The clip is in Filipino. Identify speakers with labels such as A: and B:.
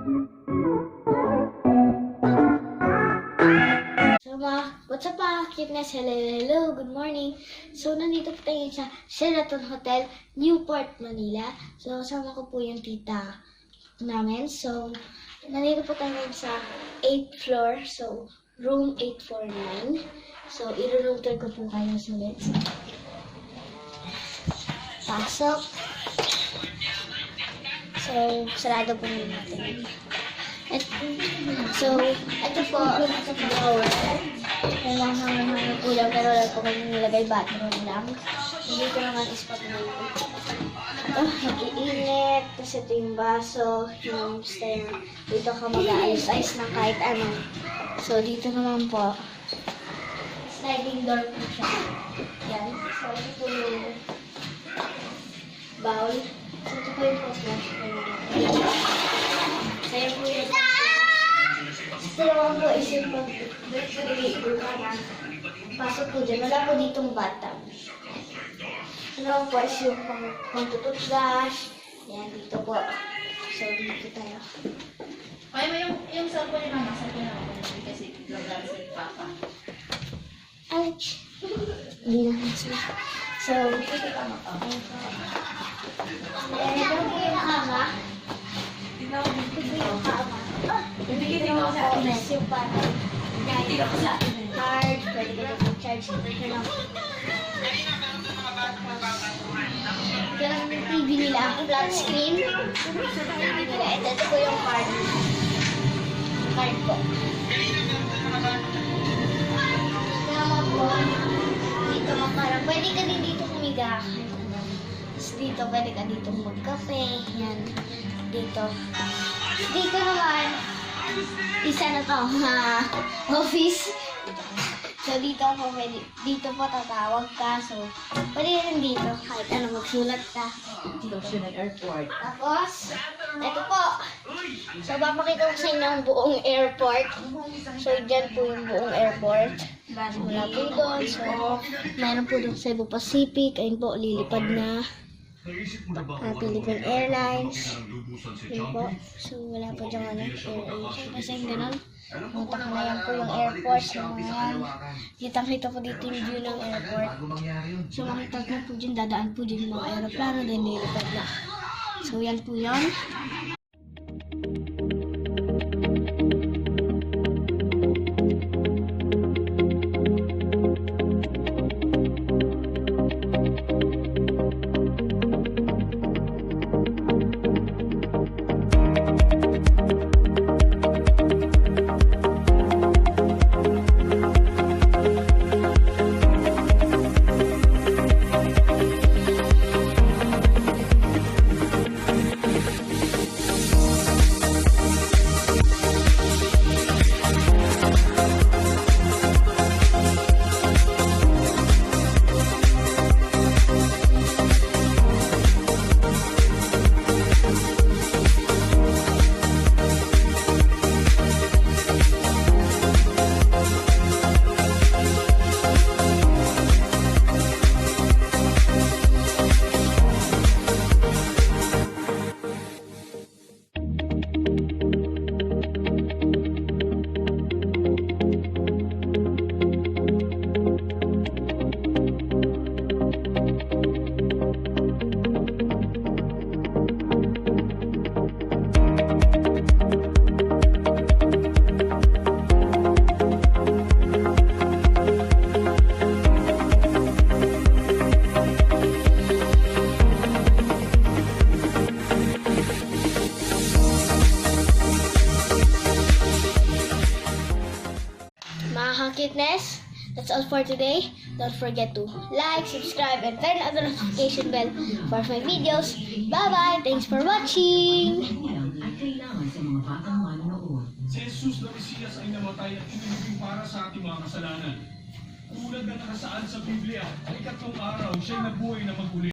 A: What's up mga cuteness? Hello, good morning. So, nandito po tayo sa Sheraton Hotel, Newport, Manila. So, kasama ko po yung tita namin. So, nandito po tayo sa 8th floor. So, room 849. So, i-room tour ko po kayo sulit. Pasok. So, sarado po muna natin. So, ito po, drawer. May mga hanggang po lang, pero wala po kami nilagay, bathroom lang. Dito naman is patuloy. Ito, nag-iinit. Tapos ito yung baso, yung stair. Dito ka mag-aayos-ayos ng kahit ano. So, dito naman po, sliding door po siya. Yan. So, ito po yung bowl. So, ito po yung flash. So, yan po yung ito naman po is yung pasok po dyan. Wala po ditong bathtub. Ito naman po is yung pang-tututlash. Yan, dito po. So, dito tayo.
B: Kaya mo yung cellphone ni Mama, cellphone na ako. Kasi vlog-vlog sa Papa.
A: Ouch! Hindi na sila. So,
B: Dito si Mama pa.
A: ito po yung kama.
B: Tingnan ko
A: Ito po yung kama.
B: Bibigyan din ako sa akin.
A: Yung pattern.
B: Bibigyan ako sa akin.
A: Card, pwede ka na mag-charge. Ito lang. Ito lang yung TV nila. Flat screen. TV nila. Ito po yung card. Card po. Ito naman po. Dito makarang. Pwede ka din dito humiga. Tapos dito, pwede ka dito magkape. Yan. Dito. Dito naman, isa na to, office. So, dito po, tatawag ka. So, pwede rin dito, kahit ano, magsulat ka.
B: Dito siya ng airport.
A: Tapos, ito po. So, papakita ko sa inyo ang buong airport. So, dyan po yung buong airport. Wala po doon. So, meron po doon sa Cebu Pacific. Ayun po, lilipad na. Philippine Airlines. Yun po. So, wala po dyan AirAsia. Kasi gano'n. Punta ka na yan po yung airport. So, yan. Kitang-kita po dito yung view ng airport. So, makita ko po dyan. Dadaan po dyan yung mga aeroplano. Then, nilipad na. So, yan po yun. Cuteness, that's all for today. Don't forget to like, subscribe, and turn on the notification bell for my videos. Bye-bye! Thanks for watching!
C: Si Jesus na Mesiyas ay namatay at inilibing para sa ating mga kasalanan. Tulad na nakasaad sa Biblia, ang ikatlong araw siya'y nabuhay na maguli.